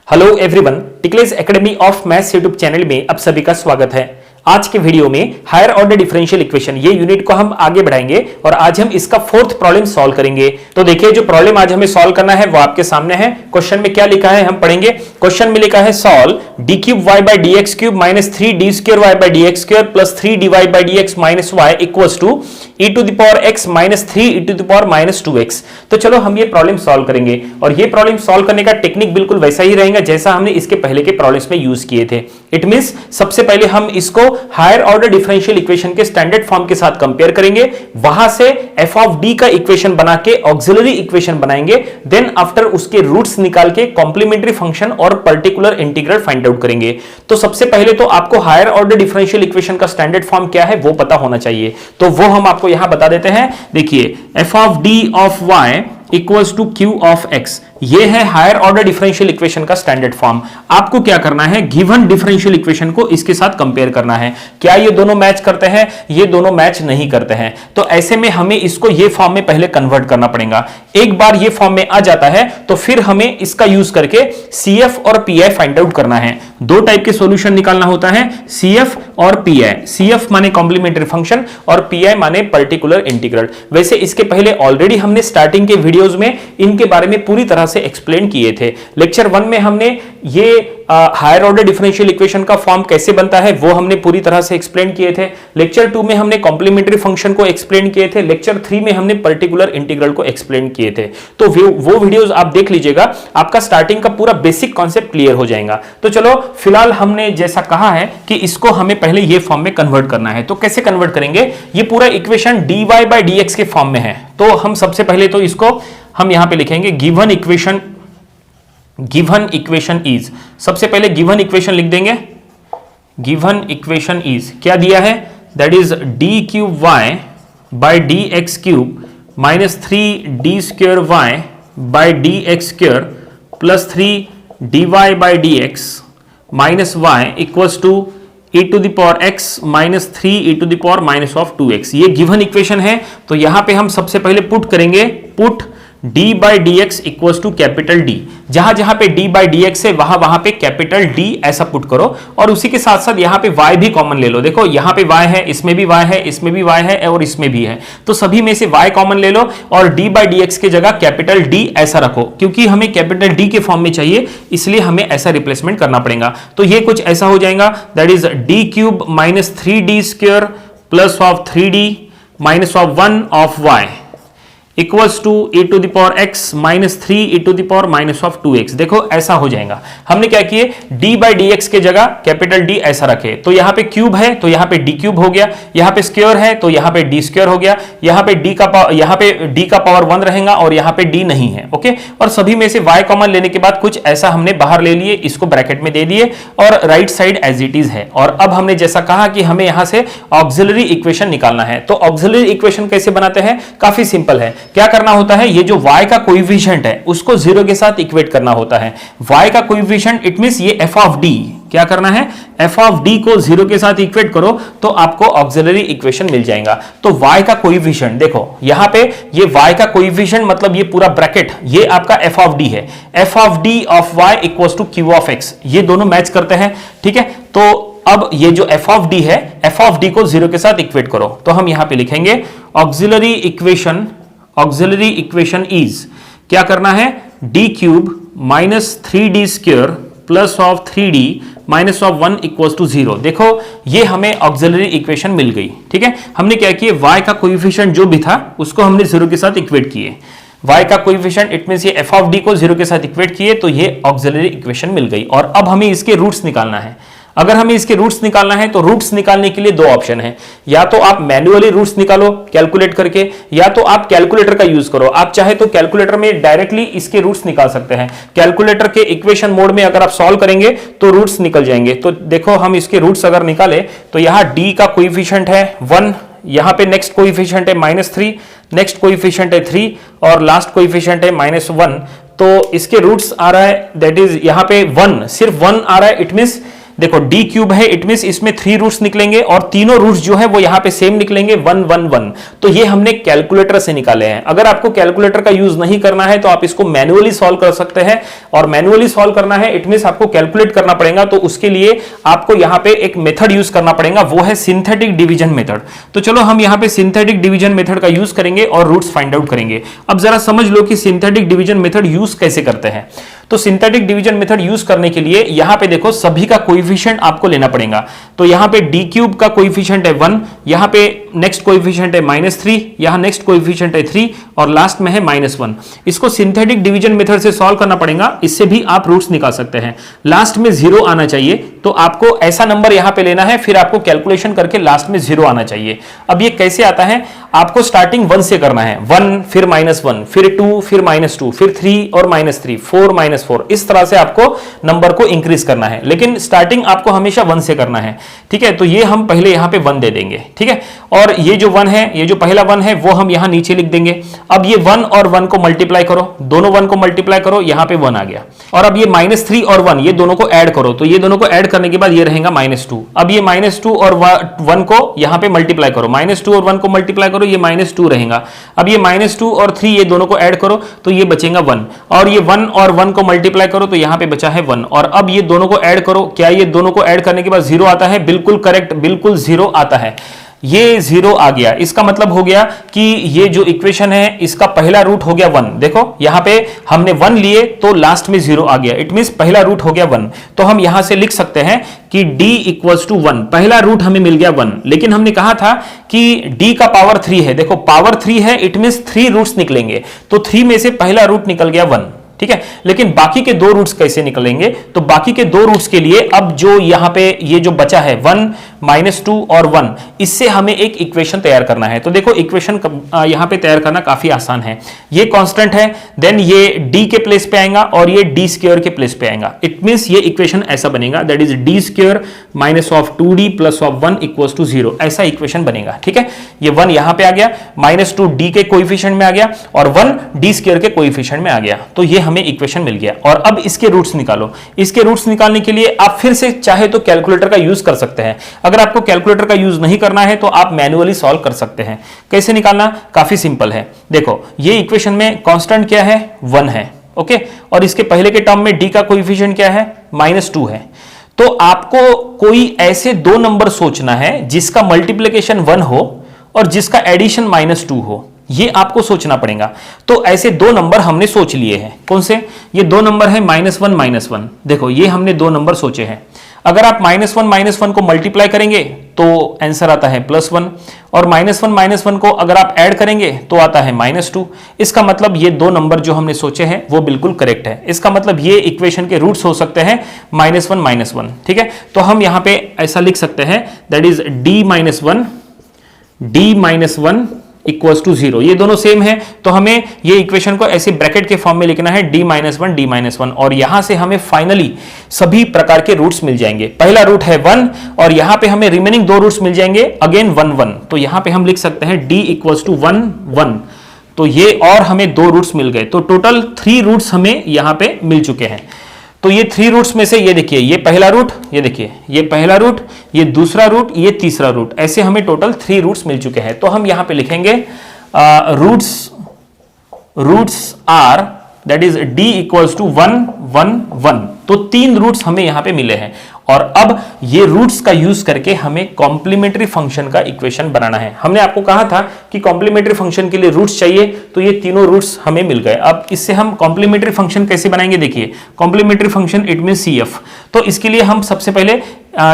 Hello everyone, टिकलेज academy of maths YouTube channel में आप सभी का स्वागत है। आज के वीडियो में हायर ऑर्डर डिफरेंशियल इक्वेशन ये यूनिट को हम आगे बढ़ाएंगे और आज हम इसका फोर्थ प्रॉब्लम सॉल्व करेंगे। तो देखिए, जो प्रॉब्लम आज हमें सॉल्व करना है वो आपके सामने है। क्वेश्चन में क्या लिखा है हम पढ़ेंगे। क्वेश्चन में लिखा है solve d cube y by d x cube minus 3d square y by d x square plus 3dy by d x minus y equals to e to the power x minus 3 e to the power minus 2x। तो चलो हम ये problem solve करेंगे और ये problem solve करने का technique बिल्कुल वैसा ही रहेगा जैसा हमने इसके पहले के प्रॉब्लम्स में यूज किए थे। इट मींस सबसे पहले हम इसको हायर ऑर्डर डिफरेंशियल इक्वेशन के स्टैंडर्ड फॉर्म के साथ कंपेयर करेंगे, वहां से f ऑफ d का इक्वेशन बना के ऑक्सिलरी इक्वेशन बनाएंगे, देन आफ्टर उसके रूट्स निकाल के कॉम्प्लीमेंट्री फंक्शन और पर्टिकुलर इंटीग्रल फाइंड आउट करेंगे। तो सबसे पहले तो आपको हायर ऑर्डर डिफरेंशियल इक्वेशन का स्टैंडर्ड फॉर्म क्या है वो पता होना चाहिए, तो वो हम आपको यहां बता देते हैं। देखिए, f of d of y equals to q of x, ये है हायर ऑर्डर डिफरेंशियल इक्वेशन का स्टैंडर्ड फॉर्म। आपको क्या करना है, गिवन डिफरेंशियल इक्वेशन को इसके साथ कंपेयर करना है। क्या ये दोनों मैच करते हैं? ये दोनों मैच नहीं करते हैं। तो ऐसे में हमें इसको ये फॉर्म में पहले कन्वर्ट करना पड़ेगा। एक बार ये फॉर्म में आ जाता है तो फिर हमें इसका यूज करके CF और PI फाइंड आउट करना है। दो टाइप के सॉल्यूशन निकालना होता है, CF और PI। CF माने कॉम्प्लीमेंट्री फंक्शन और PI माने पर्टिकुलर इंटीग्रल। वैसे इसके पहले ऑलरेडी हमने स्टार्टिंग के वीडियोस में इनके बारे में पूरी तरह से एक्सप्लेन किए थे। लेक्चर 1 में हमने ये हायर ऑर्डर डिफरेंशियल इक्वेशन का फॉर्म कैसे बनता है वो हमने पूरी तरह से एक्सप्लेन किए थे। लेक्चर 2 में हमने कॉम्प्लीमेंट्री फंक्शन को एक्सप्लेन किए थे। लेक्चर 3 में हमने पर्टिकुलर इंटीग्रल को एक्सप्लेन किए थे। तो वो वीडियोस आप देख लीजिएगा, आपका स्टार्टिंग का पूरा बेसिक कॉन्सेप्ट क्लियर हो जाएगा। तो चलो, फिलहाल हमने जैसा कहा है कि इसको हमें पहले ये फॉर्म में कन्वर्ट करना है। तो कैसे कन्वर्ट करेंगे? ये पूरा इक्वेशन dy बाई dx के फॉर्म में है। तो हम सबसे पहले तो इसको हम यहां पे लिखेंगे गिवन इक्वेशन इज, सबसे पहले गिवन इक्वेशन लिख देंगे। गिवन इक्वेशन इज क्या दिया है? That is d cube y by d x cube minus 3d square y by d x square plus 3dy by d x minus y equals to e to the power x minus 3 e to the power minus of 2x। ये given equation है। तो यहां पे हम सबसे पहले put करेंगे, put d by d x equals to capital D। जहां जहां पे d बाई डी एक्स है वहां पे कैपिटल D ऐसा पुट करो और उसी के साथ साथ यहां पे y भी कॉमन ले लो। देखो, यहां पे y है, इसमें भी y है, इसमें भी y है और इसमें भी है। तो सभी में से y कॉमन ले लो और d बाई डी एक्स की जगह कैपिटल D ऐसा रखो, क्योंकि हमें कैपिटल D के फॉर्म में चाहिए, इसलिए हमें ऐसा रिप्लेसमेंट करना पड़ेगा। तो ये कुछ ऐसा हो जाएगा, that is d cube minus 3d square plus of 3d minus of 1 of y equals to e to the power x minus 3 e to the power minus of 2x। देखो, ऐसा हो जाएगा। हमने क्या किए, d बाई डी एक्स के जगह capital D ऐसा रखे। तो यहाँ पे क्यूब है तो यहाँ पे d क्यूब हो गया, यहाँ पे स्क्वायर है तो यहाँ पे d स्क्वायर हो गया, यहाँ पे d का पावर 1 रहेगा और यहाँ पे d नहीं है। ओके, और सभी में से y कॉमन लेने के बाद कुछ ऐसा हमने बाहर ले लिए, इसको ब्रैकेट में दे दिए और right side as it is है। और अब हमने जैसा कहा कि हमें यहाँ से ऑक्सिलरी इक्वेशन निकालना है। तो ऑक्सिलरी इक्वेशन कैसे बनाते हैं? काफी सिंपल है। क्या करना होता है, ये जो y का कोएफिशिएंट है उसको 0 के साथ इक्वेट करना होता है। y का कोएफिशिएंट इट मींस ये f ऑफ d, क्या करना है, f ऑफ d को 0 के साथ इक्वेट करो तो आपको ऑक्सिलरी इक्वेशन मिल जाएगा। तो y का कोएफिशिएंट देखो, यहां पे ये y का कोएफिशिएंट मतलब ये पूरा ब्रैकेट ये आपका f ऑफ d है। f of d of y equals to q of x, ये दोनों मैच करते हैं। ठीक है, तो अब ये जो f ऑफ d है, f ऑफ d को 0 के साथ इक्वेट करो। तो हम यहां पे लिखेंगे ऑक्सिलरी इक्वेशन इज, क्या करना है, d cube minus 3d square plus of 3d minus of 1 equals to 0। देखो, ये हमें ऑक्सिलरी इक्वेशन मिल गई। ठीक है, हमने क्या किया, y का कोएफिशिएंट जो भी था उसको हमने 0 के साथ इक्वेट किए। y का कोएफिशिएंट इट मींस ये f ऑफ d को 0 के साथ इक्वेट किए तो ये ऑक्सिलरी इक्वेशन मिल गई। और अब हमें इसके रूट्स निकालना है। अगर हमें इसके रूट्स निकालना है तो रूट्स निकालने के लिए दो ऑप्शन है, या तो आप मैन्युअली रूट्स निकालो कैलकुलेट करके, या तो आप कैलकुलेटर का यूज करो। आप चाहे तो कैलकुलेटर में डायरेक्टली इसके रूट्स निकाल सकते हैं। कैलकुलेटर के इक्वेशन मोड में अगर आप सॉल्व करेंगे तो रूट्स निकल जाएंगे। तो देखो, हम इसके रूट्स अगर निकाले तो यहाँ d का कोएफिशिएंट है 1, यहाँ पे नेक्स्ट कोएफिशिएंट है -3, नेक्स्ट कोएफिशिएंट है 3 और लास्ट कोएफिशिएंट है -1। तो इसके रूट्स आ रहा है, दैट इज यहाँ पे 1, सिर्फ 1 आ रहा है। इट मींस देखो डी क्यूब है, इट मींस इसमें 3 रूट्स निकलेंगे और तीनों रूट्स जो है वो यहां पे सेम निकलेंगे 1 1 1। तो ये हमने कैलकुलेटर से निकाले हैं। अगर आपको कैलकुलेटर का यूज नहीं करना है तो आप इसको मैन्युअली सॉल्व कर सकते हैं, और मैन्युअली सॉल्व करना है इट मींस आपको कैलकुलेट करना पड़ेगा। तो उसके लिए आपको यहां पे एक मेथड यूज करना पड़ेगा, वो है सिंथेटिक डिवीजन मेथड। तो चलो हम यहां पे सिंथेटिक डिवीजन मेथड का यूज करेंगे और रूट्स फाइंड आउट करेंगे। अब जरा समझ लो कि सिंथेटिक डिवीजन मेथड यूज कैसे करते हैं। तो सिंथेटिक डिवीजन मेथड यूज करने के लिए यहां पे देखो सभी का कोएफिशिएंट आपको लेना पड़ेगा। तो यहां पे डी क्यूब का कोएफिशिएंट है 1, यहां पे नेक्स्ट कोएफिशिएंट है -3, यहां नेक्स्ट कोएफिशिएंट है 3 और लास्ट में है -1। इसको सिंथेटिक डिवीजन मेथड से सॉल्व करना पड़ेगा। इससे भी आप रूट्स निकाल सकते हैं। लास्ट में 0 आना चाहिए, तो आपको ऐसा नंबर यहां पे लेना है, फिर आपको कैलकुलेशन करके लास्ट में 0 आना चाहिए। अब ये कैसे आता है, आपको स्टार्टिंग 1 से करना है, 1 फिर -1 फिर 2 फिर -2 फिर 3 और -3 4 -4, इस तरह से आपको नंबर को इंक्रीज करना है, लेकिन स्टार्टिंग आपको हमेशा 1 से करना है। ठीक है, तो ये हम पहले यहां पे 1 दे देंगे। ठीक है, और ये जो 1 है, ये जो पहला 1 है वो हम यहां नीचे लिख देंगे। अब ये 1 और 1 को मल्टीप्लाई करो, दोनों 1 को मल्टीप्लाई करो, यहां पे 1 आ गया। और अब ये -3 और 1 ये दोनों को ऐड करो, तो ये दोनों को ऐड करने के बाद ये रहेगा -2। अब ये -2 और 1 को यहां पे मल्टीप्लाई करो, -2 और 1 को मल्टीप्लाई करो, ये -2 रहेगा। अब ये -2 और 3 ये दोनों को ऐड करो, तो ये बचेगा 1, और ये 1 और 1 को मल्टीप्लाई करो, तो यहां पे बचा है 1। और अब ये दोनों को ऐड करो, क्या ये दोनों को ऐड करने के बाद 0 आता है? बिल्कुल करेक्ट, बिल्कुल 0 आता है। ये 0 आ गया, इसका मतलब हो गया कि ये जो इक्वेशन है इसका पहला रूट हो गया 1। देखो यहां पे हमने 1 लिए तो लास्ट में 0 आ गया, इट मींस पहला रूट हो गया 1। तो हम यहां से लिख सकते हैं कि d इक्वल्स टू 1, पहला रूट हमें मिल गया 1। लेकिन हमने कहा था कि d का पावर 3 है, देखो पावर 3 है, इट मींस 3 रूट्स निकलेंगे, तो 3 में से पहला रूट निकल गया 1। ठीक है, लेकिन बाकी के 2 रूट्स कैसे निकलेंगे? तो बाकी के 2 रूट्स के लिए अब जो यहां पे ये जो बचा है 1 -2 और 1, इससे हमें एक इक्वेशन तैयार करना है। तो देखो इक्वेशन यहां पे तैयार करना काफी आसान है। ये कांस्टेंट है, देन ये d के प्लेस पे आएगा और ये d स्क्वायर के प्लेस पे आएगा। इट मींस ये इक्वेशन ऐसा बनेगा, that is d square -2d + 1 = 0, ऐसा इक्वेशन बनेगा। ठीक है, ये 1 यहां पे आ गया, -2 d के कोएफिशिएंट में आ गया और 1 d स्क्वायर के कोएफिशिएंट में आ गया, तो ये हमें इक्वेशन मिल गया। और अब इसके रूट्स निकालो। इसके रूट्स निकालने के लिए आप फिर से चाहे तो कैलकुलेटर का यूज कर सकते हैं। अगर आपको कैलकुलेटर का यूज नहीं करना है तो आप मैन्युअली सॉल्व कर सकते हैं। कैसे निकालना? काफी सिंपल है। देखो ये इक्वेशन में कांस्टेंट क्या है? 1 है। ओके, और इसके पहले के टर्म में d का कोएफिशिएंट क्या है? -2 है। तो आपको कोई ऐसे 2 नंबर सोचना है जिसका मल्टीप्लिकेशन 1 हो और जिसका एडिशन -2 हो, ये आपको सोचना पड़ेगा। तो ऐसे 2 नंबर हमने सोच लिए हैं। कौन से? ये 2 नंबर है -1 -1। देखो ये हमने 2 नंबर सोचे हैं। अगर आप -1 को मल्टीप्लाई करेंगे तो आंसर आता है +1, और -1 को अगर आप ऐड करेंगे तो आता है -2। इसका मतलब ये 2 नंबर जो हमने सोचे हैं वो बिल्कुल करेक्ट है। इसका मतलब ये इक्वेशन के रूट्स हो सकते हैं -1 -1। ठीक है, तो हम यहां पे ऐसा लिख सकते हैं, that is d -1 equals to 0। ये दोनों सेम है, तो हमें ये इक्वेशन को ऐसे ब्रैकेट के फॉर्म में लिखना है d -1 और यहां से हमें फाइनली सभी प्रकार के रूट्स मिल जाएंगे। पहला रूट है 1 और यहां पे हमें रिमेनिंग 2 रूट्स मिल जाएंगे, अगेन 1 1। तो यहां पे हम लिख सकते हैं d इक्वल्स टू 1 1। तो ये और हमें 2 रूट्स मिल गए, तो टोटल 3 रूट्स हमें यहां पे मिल चुके हैं। तो ये 3 रूट्स में से ये देखिए, ये पहला रूट, ये देखिए ये पहला रूट, ये दूसरा रूट, ये तीसरा रूट, ऐसे हमें टोटल 3 रूट्स मिल चुके हैं। तो हम यहां पे लिखेंगे roots are, that is d equals to 1 1 1। तो 3 रूट्स हमें यहां पे मिले हैं, और अब ये रूट्स का यूज करके हमें कॉम्प्लीमेंट्री फंक्शन का इक्वेशन बनाना है। हमने आपको कहा था कि कॉम्प्लीमेंट्री फंक्शन के लिए रूट्स चाहिए, तो ये तीनों रूट्स हमें मिल गए। अब इससे हम कॉम्प्लीमेंट्री फंक्शन कैसे बनाएंगे? देखिए complementary function it means CF। तो इसके लिए हम सबसे पहले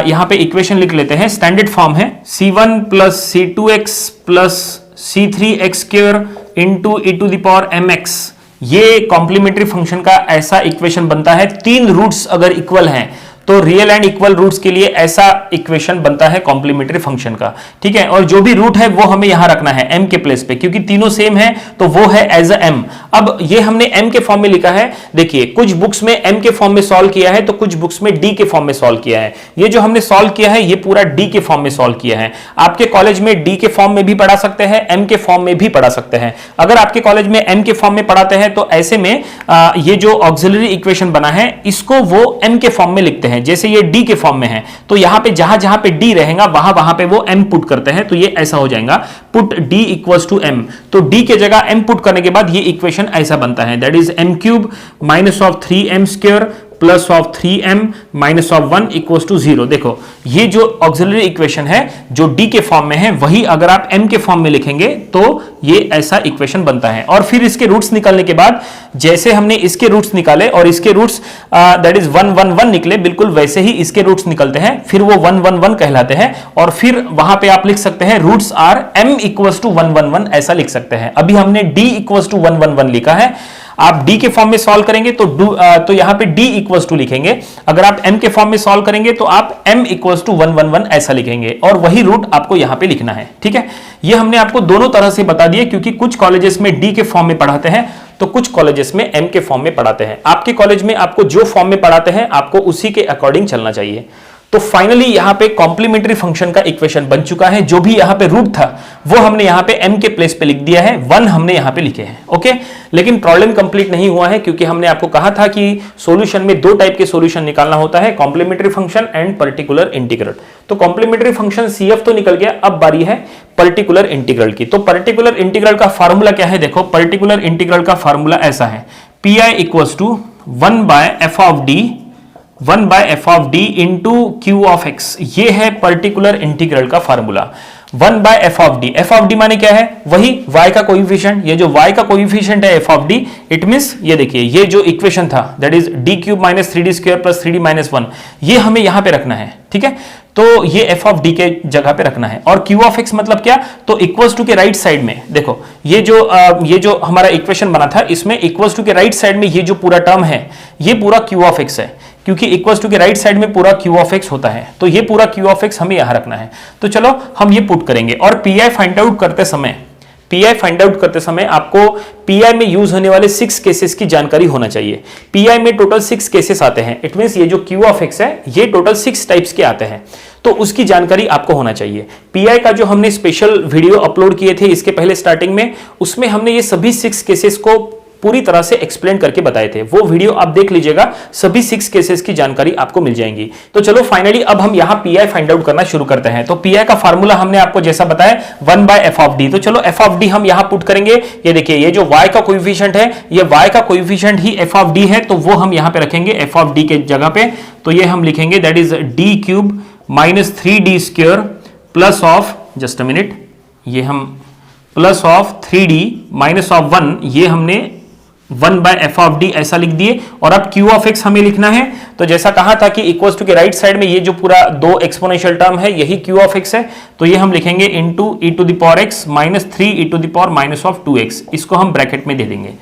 यहां पे इक्वेशन लिख लेते हैं। स्टैंडर्ड फॉर्म है C1 + C2x + C3x² × e⁻mx। ये कॉम्प्लीमेंट्री फंक्शन का ऐसा इक्वेशन बनता है। 3 रूट्स अगर इक्वल हैं तो रियल एंड इक्वल रूट्स के लिए ऐसा इक्वेशन बनता है कॉम्प्लीमेंट्री फंक्शन का। ठीक है, और जो भी रूट है वो हमें यहां रखना है m के प्लेस पे, क्योंकि तीनों सेम है तो वो है एज अ m। अब ये हमने m के फॉर्म में लिखा है। देखिए कुछ बुक्स में m के फॉर्म में सॉल्व किया है, तो कुछ बुक्स में d के फॉर्म में सॉल्व किया है। ये जो हमने सॉल्व किया है ये पूरा d के फॉर्म में सॉल्व किया है। आपके कॉलेज में d के फॉर्म में भी पढ़ा सकते हैं, m के फॉर्म में भी पढ़ा सकते हैं। अगर आपके कॉलेज में m के फॉर्म में पढ़ाते हैं तो ऐसे में ये जो ऑक्सिलरी इक्वेशन बना है इसको वो m के फॉर्म में लिखते हैं। हैं, जैसे ये डी के फॉर्म में है तो यहां पे जहां जहां पे डी रहेगा वहां वहां पे वो m पुट करते हैं, तो ये ऐसा हो जाएगा put d equals to m। तो d के जगह m पुट करने के बाद ये इक्वेशन ऐसा बनता है, that is m cube minus of 3m square plus of 3m minus of 1 equals to 0। देखो ये जो ऑक्सिलरी इक्वेशन है जो d के फॉर्म में है वही अगर आप m के फॉर्म में लिखेंगे तो ये ऐसा इक्वेशन बनता है। और फिर इसके रूट्स निकालने के बाद जैसे हमने इसके रूट्स निकाले और इसके रूट्स दैट इज 1 1 1 निकले, बिल्कुल वैसे ही इसके रूट्स निकलते हैं, फिर वो 1 1 1 कहलाते हैं। और फिर वहां पे आप लिख सकते हैं roots are m equals to 1 1 1 ऐसा लिख सकते हैं। अभी हमने d इक्वल्स टू 1 1 1 लिखा है, आप d के फॉर्म में सॉल्व करेंगे तो यहां पे d इक्वल्स टू लिखेंगे, अगर आप m के फॉर्म में सॉल्व करेंगे तो आप m इक्वल्स टू 1 1 1 ऐसा लिखेंगे और वही रूट आपको यहां पे लिखना है। ठीक है, ये हमने आपको दोनों तरह से बता दिए क्योंकि कुछ कॉलेजेस में d के फॉर्म में पढ़ाते हैं तो कुछ कॉलेजेस में m के फॉर्म में पढ़ाते हैं। आपके कॉलेज में आपको जो फॉर्म में पढ़ाते हैं आपको उसी के अकॉर्डिंग चलना चाहिए। तो फाइनली यहां पे कॉम्प्लीमेंट्री फंक्शन का इक्वेशन बन चुका है, जो भी यहां पे रूट था वो हमने यहां पे m के प्लेस पे लिख दिया है, 1 हमने यहां पे लिखे हैं। ओके, लेकिन प्रॉब्लम कंप्लीट नहीं हुआ है क्योंकि हमने आपको कहा था कि सॉल्यूशन में दो टाइप के सॉल्यूशन निकालना होता है, complementary function and particular integral. तो कॉम्प्लीमेंट्री फंक्शन CF तो निकल गया, अब बारी है पर्टिकुलर इंटीग्रल की। तो पर्टिकुलर इंटीग्रल का फार्मूला क्या है? देखो पर्टिकुलर इंटीग्रल का फार्मूला ऐसा है, PI equals to 1 by f of d into q of x. ये है पर्टिकुलर इंटीग्रल का formula, 1 by f of d माने क्या है? वही y का कोइफिशिएंट, ये जो y का कोइफिशिएंट है F of D, it means ये देखिए ये जो इक्वेशन था that is d cube minus 3d square plus 3d minus 1, ये हमें यहां पे रखना है। ठीक है, तो ये एफ ऑफ डी के जगह पे रखना है। और क्यू ऑफ एक्स मतलब क्या? तो इक्वल्स टू के राइट साइड में देखो ये जो हमारा इक्वेशन बना था इसमें इक्वल्स टू के राइट साइड में ये जो पूरा टर्म है ये पूरा क्यू ऑफ एक्स है, क्योंकि इक्वल्स टू के राइट साइड में पूरा क्यू ऑफ एक्स होता है, तो ये पूरा क्यू ऑफ एक्स हमें यहां रखना है। तो चलो हम ये पुट करेंगे और पीआई फाइंड आउट करते समय आपको पीआई में यूज होने वाले 6 केसेस की जानकारी होना चाहिए। पीआई में टोटल 6 केसेस आते हैं, इट मींस ये जो क्यू ऑफ एक्स है ये टोटल 6 टाइप्स के आते हैं, तो उसकी जानकारी आपको होना चाहिए। पीआई का जो हमने स्पेशल वीडियो अपलोड किए थे इसके पहले स्टार्टिंग में, उसमें हमने ये सभी 6 केसेस को पूरी तरह से एक्सप्लेन करके बताए थे, वो वीडियो आप देख लीजिएगा, सभी 6 केसेस की जानकारी आपको मिल जाएंगी। तो चलो फाइनली अब हम यहां पीआई फाइंड आउट करना शुरू करते हैं। तो पीआई का फार्मूला हमने आपको जैसा बताया 1 बाय एफ ऑफ डी, तो चलो एफ ऑफ डी हम यहां पुट करेंगे। ये देखिए ये जो y का कोएफिशिएंट है ये y का coefficient he F of D है, तो वो हम यहां पे रखेंगे एफ ऑफ डी के जगह पे, तो ये हम लिखेंगे that is d cube minus 3d square plus of, just a minute, ये हम plus of 3d minus of 1, ये हमने 1 बाय एफ ऑफ डी ऐसा लिख दिए। और अब क्यू ऑफ एक्स हमें लिखना है, तो जैसा कहा था कि इक्वल्स टू के राइट साइड में ये जो पूरा 2 एक्सपोनेंशियल टर्म है यही क्यू ऑफ एक्स है, तो ये हम लिखेंगे into e to the power x minus 3 e to the power minus of 2x, इसको हम ब्रैकेट में दे देंगे।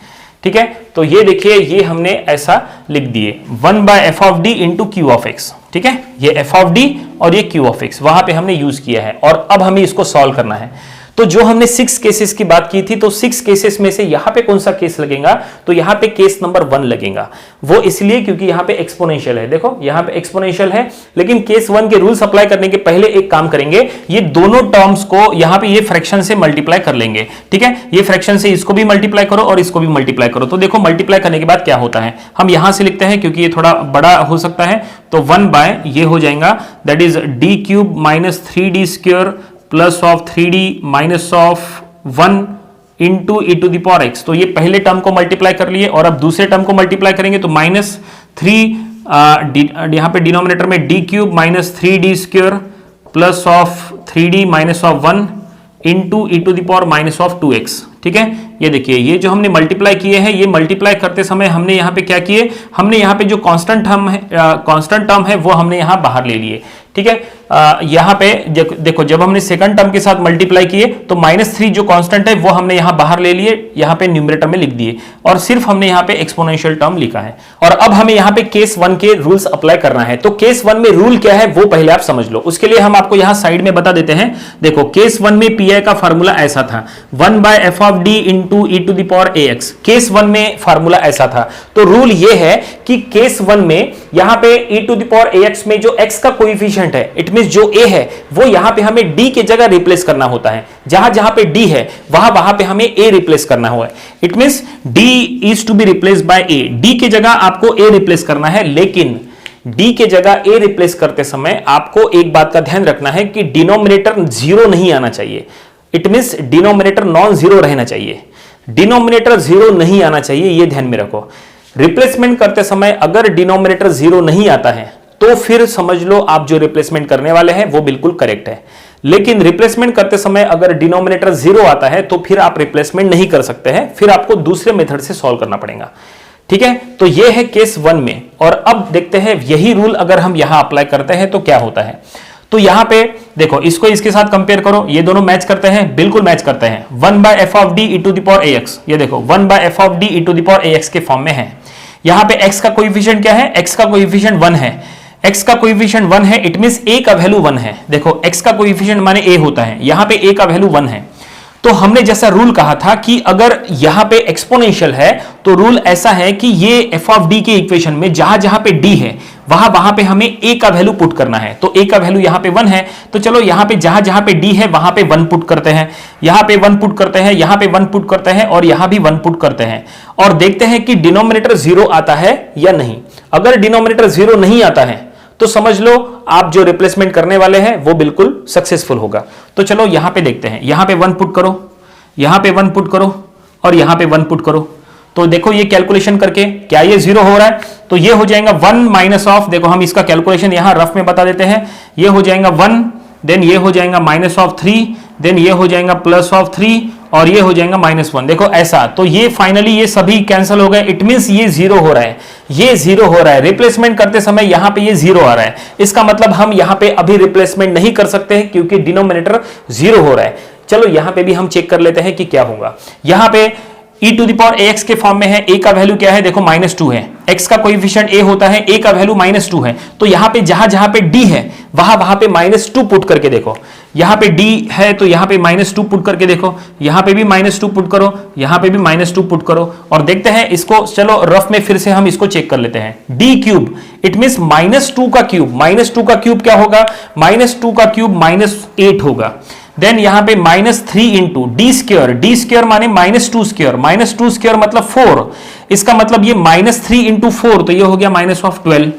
ठीक है, तो ये देखिए ये हमने ऐसा लिख दिए 1 by f of d into q of x. ठीक है, ये एफ ऑफ डी और ये क्यू ऑफ एक्स वहां पे हमने यूज किया है, और अब हमें इसको सॉल्व करना है। तो जो हमने 6 केसेस की बात की थी, तो 6 केसेस में से यहां पे कौन सा केस लगेगा? तो यहां पे केस नंबर 1 लगेगा। वो इसलिए क्योंकि यहां पे एक्सपोनेंशियल है, देखो यहां पे एक्सपोनेंशियल है, लेकिन केस 1 के रूल्स अप्लाई करने के पहले एक काम करेंगे, ये दोनों टर्म्स को यहां पे ये फ्रैक्शन से मल्टीप्लाई कर लेंगे। ठीक है, ये फ्रैक्शन से इसको भी मल्टीप्लाई करो और इसको भी मल्टीप्लाई करो। तो देखो मल्टीप्लाई करने के बाद क्या होता है, हम यहां से लिखते हैं क्योंकि ये थोड़ा बड़ा हो सकता है, तो 1 बाय ये हो जाएगा that is d cube minus 3d square plus of 3d minus of 1 into e to the power x. तो ये पहले टर्म को मल्टीप्लाई कर लिए और अब दूसरे टर्म को मल्टीप्लाई करेंगे, तो माइनस 3 यहां पे डिनोमिनेटर में d cube minus 3d square plus of 3d minus of 1 into e to the power minus of 2x। ठीक है, ये देखिए ये जो हमने मल्टीप्लाई किए हैं, ये मल्टीप्लाई करते समय हमने यहाँ पे क्या किए, हमने यहाँ पे जो कांस्टेंट टर्म है वो हमने यहाँ बाहर ले लिए। ठीक है, यहाँ पे देखो जब हमने सेकंड टर्म के साथ मल्टीप्लाई किए तो -3 जो कांस्टेंट है वो हमने यहाँ बाहर ले लिए, यहाँ पे न्यूमरेटर में लिख दिए, और सिर्फ हमने यहाँ पे एक्सपोनेंशियल टर्म लिखा है। और अब हमें यहाँ पे केस 1 के रूल्स अप्लाई करना है। तो केस 1 में रूल क्या है वो पहले आप समझ लो, उसके लिए हम आपको यहाँ साइड में बता देते हैं। देखो केस 1 में पीआई का फार्मूला ऐसा था 1 by f of d into e to the power A x. Case 1 में फार्मूला ऐसा था, तो रूल ये है कि केस 1 में यहाँ पे E to the power A X में जो एक्स का कोएफिशिएंट है, इट मींस जो ए है वो यहां पे हमें डी के जगह रिप्लेस करना होता है। जहां जहां पे डी है वहां पे हमें ए रिप्लेस करना हुआ है। It means d is to be replace by a, d के जगह आपको ए रिप्लेस करना है। लेकिन डी के जगह ए रिप्लेस करते समय आपको एक बात का ध्यान रखना है कि डिनोमिनेटर जीरो नहीं आना चाहिए। It means denominator non zero रहना चाहिए, डिनोमिनेटर जीरो नहीं आना चाहिए, यह ध्यान में रखो। रिप्लेसमेंट करते समय अगर डिनोमिनेटर जीरो नहीं आता है तो फिर समझ लो आप जो रिप्लेसमेंट करने वाले हैं वो बिल्कुल करेक्ट है। लेकिन रिप्लेसमेंट करते समय अगर डिनोमिनेटर जीरो आता है तो फिर आप रिप्लेसमेंट नहीं कर सकते हैं, फिर आपको दूसरे मेथड से सॉल्व करना पड़ेगा। ठीक है, तो ये है केस 1 में। और अब देखते हैं यही रूल अगर हम यहां अप्लाई करते हैं तो क्या होता है। तो यहां पे देखो, इसको इसके साथ कंपेयर करो, ये दोनों मैच करते हैं, बिल्कुल मैच करते हैं। 1/f of d e to the power ax, ये देखो 1/f of d e to the power ax के फॉर्म में है। यहां पे x का कोएफिशिएंट क्या है, x का कोएफिशिएंट 1 है, x का कोएफिशिएंट 1 है, इट मींस a का वैल्यू 1 है। देखो x का कोएफिशिएंट माने a होता है, यहां पे a का वैल्यू 1 है। तो हमने जैसा रूल कहा था कि अगर यहां पे एक्सपोनेंशियल है तो रूल ऐसा है कि ये f ऑफ d के इक्वेशन में जहां जहां पे d है वहां पे हमें a का वैल्यू पुट करना है। तो a का वैल्यू यहां पे 1 है, तो चलो यहां पे जहां जहां पे d है वहां पे 1 पुट करते हैं, यहां पे 1 पुट करते हैं, यहां पे 1 पुट करते हैं और यहां भी 1 पुट करते हैं और देखते हैं कि डिनोमिनेटर जीरो आता है या नहीं। अगर डिनोमिनेटर जीरो नहीं आता है तो समझ लो आप जो रिप्लेसमेंट करने वाले हैं वो बिल्कुल सक्सेसफुल होगा। तो चलो यहां पे देखते हैं, यहां पे 1 पुट करो, यहां पे 1 पुट करो और यहां पे 1 पुट करो। तो देखो ये कैलकुलेशन करके क्या ये जीरो हो रहा है, तो ये हो जाएगा 1 माइनस ऑफ, देखो हम इसका कैलकुलेशन यहां रफ में बता देते हैं, ये हो जाएगा 1, देन ये हो जाएगा माइनस ऑफ 3, देन ये हो जाएगा प्लस ऑफ 3 और ये हो जाएगा -1। देखो ऐसा, तो ये फाइनली ये सभी कैंसिल हो गए, इट मींस ये जीरो हो रहा है, ये जीरो हो रहा है। रिप्लेसमेंट करते समय यहां पे ये जीरो आ रहा है, इसका मतलब हम यहां पे अभी रिप्लेसमेंट नहीं कर सकते हैं क्योंकि डिनोमिनेटर जीरो हो रहा है। चलो यहां पे भी हम चेक कर लेते हैं कि क्या होगा। यहां पे e to the power ax के फॉर्म में है, a का वैल्यू क्या है, देखो -2 है, x का कोएफिशिएंट a होता है, a का वैल्यू -2 है। तो यहां पे जहां जहां पे d है वहां पे -2 पुट करके देखो, यहां पे d है तो यहां पे -2 पुट करके देखो, यहां पे भी -2 पुट करो, यहां पे भी -2 पुट करो और देखते हैं इसको। चलो रफ में फिर से हम इसको चेक कर लेते हैं। d क्यूब इट मींस -2 का क्यूब, -2 का क्यूब क्या होगा, -2 का क्यूब -8 होगा। देन यहां पे -3 इंटू डी स्क्वायर माने -2 स्क्वायर मतलब 4, इसका मतलब ये -3 इंटू 4 तो ये हो गया -12।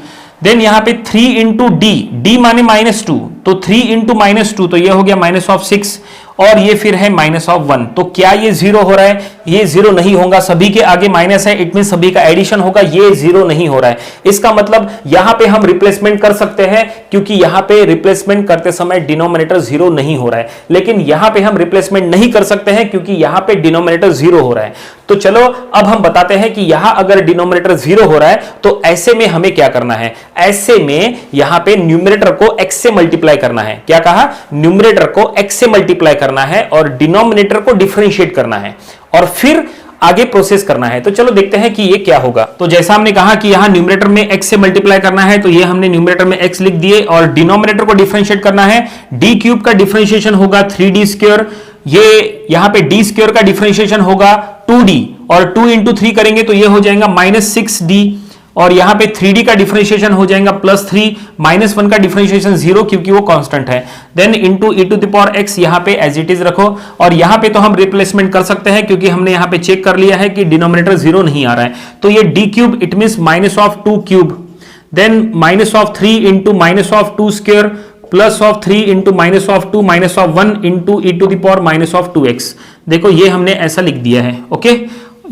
देन यहां पे 3 इंटू डी माने -2 तो 3 इंटू -2 तो ये हो गया -6 और ये फिर है -1। तो क्या ये जीरो हो रहा है, ये जीरो नहीं होगा, सभी के आगे माइनस है, इट मीन सभी का एडिशन होगा, ये जीरो नहीं हो रहा है। इसका मतलब यहां पे हम रिप्लेसमेंट कर सकते हैं क्योंकि यहां पे रिप्लेसमेंट करते समय डिनोमिनेटर जीरो नहीं हो रहा है, लेकिन यहां पे हम रिप्लेसमेंट नहीं कर सकते हैं क्योंकि यहां पे डिनोमिनेटर जीरो हो रहा है। तो चलो अब हम बताते हैं कि यहां अगर डिनोमिनेटर जीरो हो रहा है तो ऐसे में हमें क्या करना है। ऐसे में यहां पे न्यूमरेटर को x से मल्टीप्लाई करना है। क्या कहा, न्यूमरेटर को x से मल्टीप्लाई करना है और डिनोमिनेटर को डिफरेंशिएट करना है और फिर आगे प्रोसेस करना है। तो चलो देखते हैं कि ये क्या होगा। तो जैसा हमने कहा कि यहां न्यूमरेटर में x से मल्टीप्लाई करना है, तो ये हमने न्यूमरेटर में x लिख दिए और डिनोमिनेटर को डिफरेंशिएट करना है। d क्यूब का डिफरेंशिएशन होगा 3d स्क्वायर, ये यहां पे d स्क्वायर का डिफरेंशिएशन होगा 2d और 2 इंटू 3 करेंगे तो ये हो जाएगा -6d और यहां पे 3d का डिफरेंशिएशन हो जाएगा +3, -1 का डिफरेंशिएशन 0 क्योंकि वो कांस्टेंट है। Then into e to the power x यहां पे एज इट इज रखो और यहां पे तो हम रिप्लेसमेंट कर सकते हैं क्योंकि हमने यहां पे चेक कर लिया है कि डिनोमिनेटर 0 नहीं आ रहा है। तो ये d cube it means -2 cube, then -3 into -2 square plus of 3 into -2 -1 into e to the power -2x। देखो ये हमने ऐसा लिख दिया है। ओके,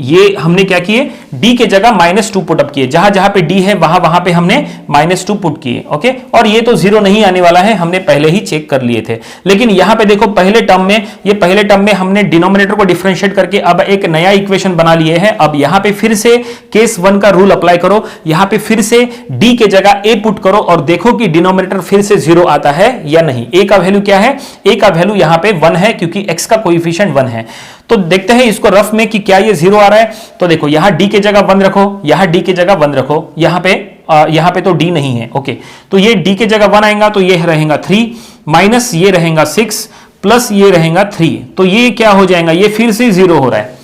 ये हमने क्या किए, d के जगह -2 पुट अप किए, जहां जहां पे d है वहां पे हमने -2 पुट किए। ओके, और ये तो जीरो नहीं आने वाला है, हमने पहले ही चेक कर लिए थे। लेकिन यहां पे देखो पहले टर्म में हमने डिनोमिनेटर को डिफरेंशिएट करके अब एक नया इक्वेशन बना लिए हैं। अब यहां पे फिर से केस 1 का रूल अप्लाई करो, यहां पे फिर से d के जगह a पुट करो और देखो कि डिनोमिनेटर फिर से 0 आता है या नहीं। a का वैल्यू क्या है, a का वैल्यू यहां पे 1 है क्योंकि x का कोएफिशिएंट 1 है। तो देखते हैं इसको रफ में कि क्या ये 0 आ रहा है। तो देखो यहां d के जगह 1 रखो, यहां d के जगह 1 रखो, यहां पे तो d नहीं है। ओके, तो ये d के जगह 1 आएगा तो ये रहेगा 3 माइनस ये रहेगा 6 प्लस ये रहेगा 3, तो ये क्या हो जाएगा, ये फिर से 0 हो रहा है।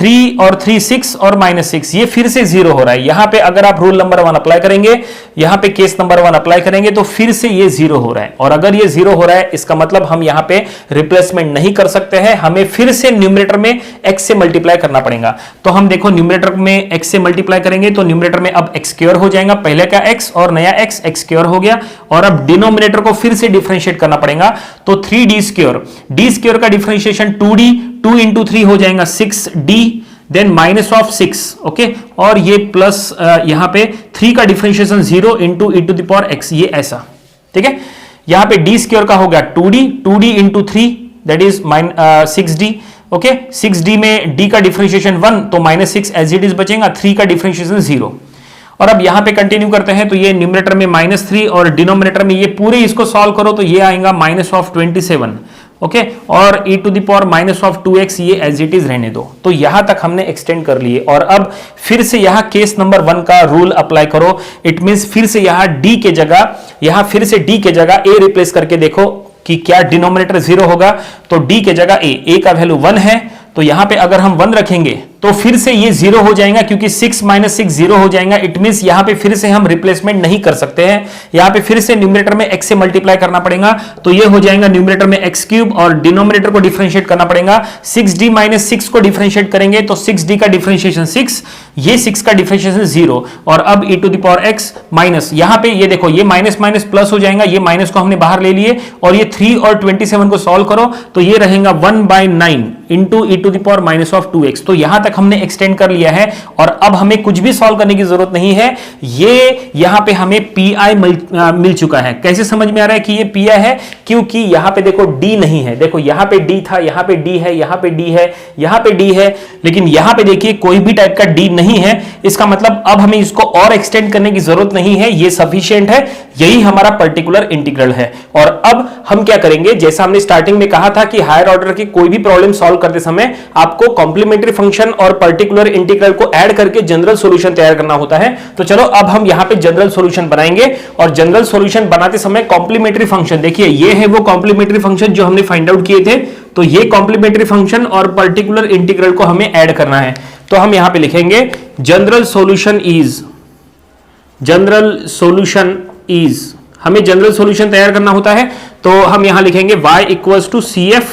3 और 3 6 और -6, ये फिर से 0 हो रहा है। यहां पे अगर आप रूल नंबर 1 अप्लाई करेंगे, यहां पे केस नंबर 1 अप्लाई करेंगे तो फिर से ये 0 हो रहा है। और अगर ये 0 हो रहा है इसका मतलब हम यहां पे रिप्लेसमेंट नहीं कर सकते हैं, हमें फिर से न्यूमरेटर में x से मल्टीप्लाई करना पड़ेगा। तो हम देखो न्यूमरेटर में x से मल्टीप्लाई करेंगे तो न्यूमरेटर में अब x स्क्वायर हो जाएगा, पहले का x और नया x स्क्वायर हो गया। और अब डिनोमिनेटर को फिर से डिफरेंशिएट करना पड़ेगा, तो 3d स्क्वायर का डिफरेंशिएशन 2d, 2 इंटू 3 हो जाएगा 6d, then minus of 6, okay, और ये प्लस यहां पे 3 का differentiation 0 into e to the power x, ये ऐसा, ठीक है। यहां पे d स्क्वायर का हो गया 2d into 3 that is 6d, okay. 6d में d का डिफरेंशिएशन 1 तो -6 एज इट इज बचेगा, 3 का डिफरेंशिएशन 0। और अब यहां पे कंटिन्यू करते हैं तो ये न्यूमरेटर में -3 और डिनोमिनेटर में ये पूरे इसको सॉल्व करो तो ये आएगा -27, ओके, और e to the power -2x, ये एज इट इज रहने दो। तो यहां तक हमने एक्सटेंड कर लिए। और अब फिर से यहां केस नंबर 1 का रूल अप्लाई करो। इट मींस फिर से यहां d के जगह, यहां फिर से d के जगह a रिप्लेस करके देखो कि क्या डिनोमिनेटर 0 होगा। तो d के जगह a का वैल्यू 1 है, तो यहां पे अगर हम 1 रखेंगे तो फिर से ये 0 हो जाएगा, क्योंकि 6 - 6 0 हो जाएगा। इट मींस यहां पे फिर से हम रिप्लेसमेंट नहीं कर सकते हैं, यहां पे फिर से न्यूमरेटर में x से मल्टीप्लाई करना पड़ेगा। तो ये हो जाएगा न्यूमरेटर में x³ और डिनोमिनेटर को डिफरेंशिएट करना पड़ेगा। 6d - 6 को डिफरेंशिएट करेंगे तो 6d का डिफरेंशिएशन 6, ये 6 का डिफरेंशिएशन 0, और अब e to the power x माइनस, यहां पे ये देखो ये माइनस माइनस प्लस हो जाएगा, ये माइनस को हमने बाहर ले लिए। और ये 3 और 27 को सॉल्व करो तो ये रहेगा 1/9 into e to the power -2x। तो यहां तक हमने एक्सटेंड कर लिया है और अब हमें कुछ भी सॉल्व करने की जरूरत नहीं है। ये यहां पे हमें pi मिल चुका है। कैसे समझ में आ रहा है कि ये pi है? क्योंकि यहां पे देखो d नहीं है, देखो यहां पे d था, यहां पे d है, यहां पे d है, यहां पे d है, लेकिन यहां पे देखिए कोई भी टाइप का d नहीं है। इसका मतलब अब हमें इसको और एक्सटेंड करने की जरूरत नहीं है, ये सफिशिएंट है, यही हमारा पर्टिकुलर इंटीग्रल है। और अब हम क्या करेंगे, जैसा हमने स्टार्टिंग में कहा था कि हायर ऑर्डर की कोई भी प्रॉब्लम सॉल्व करते समय आपको कॉम्प्लीमेंट्री फंक्शन और पर्टिकुलर इंटीग्रल को ऐड करके जनरल सॉल्यूशन तैयार करना होता है। तो चलो अब हम यहां पे जनरल सॉल्यूशन बनाएंगे, और जनरल सॉल्यूशन बनाते समय कॉम्प्लीमेंट्री फंक्शन, देखिए ये है वो कॉम्प्लीमेंट्री फंक्शन जो हमने फाइंड आउट किए थे। तो ये कॉम्प्लीमेंट्री फंक्शन और पर्टिकुलर इंटीग्रल को हमें ऐड करना है। तो हम यहां पे लिखेंगे जनरल सॉल्यूशन इज, हमें जनरल सॉल्यूशन तैयार करना होता है। तो हम यहां लिखेंगे y = CF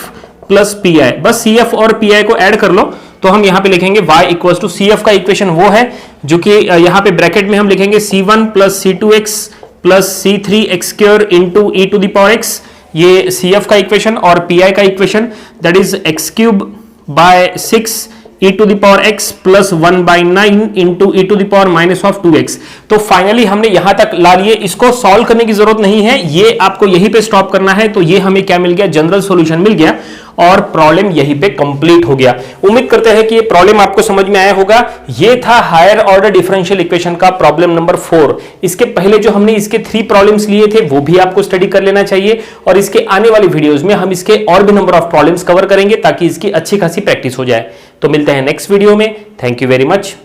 + PI, बस CF और PI को ऐड कर लो। तो हम यहां पे लिखेंगे y = CF का इक्वेशन वो है जो कि यहां पे ब्रैकेट में हम लिखेंगे C1 + C2x + C3x² into e to the power x, ये CF का इक्वेशन, और PI का equation that is x³/6 e to the power x + 1/9 into e to the power -2x। तो फाइनली हमने यहां तक ला लिए, इसको सॉल्व करने की जरूरत नहीं है, ये आपको यहीं पे स्टॉप करना है। तो ये हमें क्या मिल गया, जनरल सॉल्यूशन मिल गया, और प्रॉब्लम यहीं पे कंप्लीट हो गया। उम्मीद करते हैं कि ये प्रॉब्लम आपको समझ में आया होगा। ये था हायर ऑर्डर डिफरेंशियल इक्वेशन का प्रॉब्लम नंबर 4। इसके पहले जो हमने इसके 3 प्रॉब्लम्स लिए थे वो भी आपको स्टडी कर लेना चाहिए, और इसके आने वाली वीडियोस में हम इसके और भी नंबर ऑफ प्रॉब्लम्स कवर करेंगे ताकि इसकी अच्छी खासी प्रैक्टिस हो जाए। तो मिलते हैं नेक्स्ट वीडियो में। Thank you very much.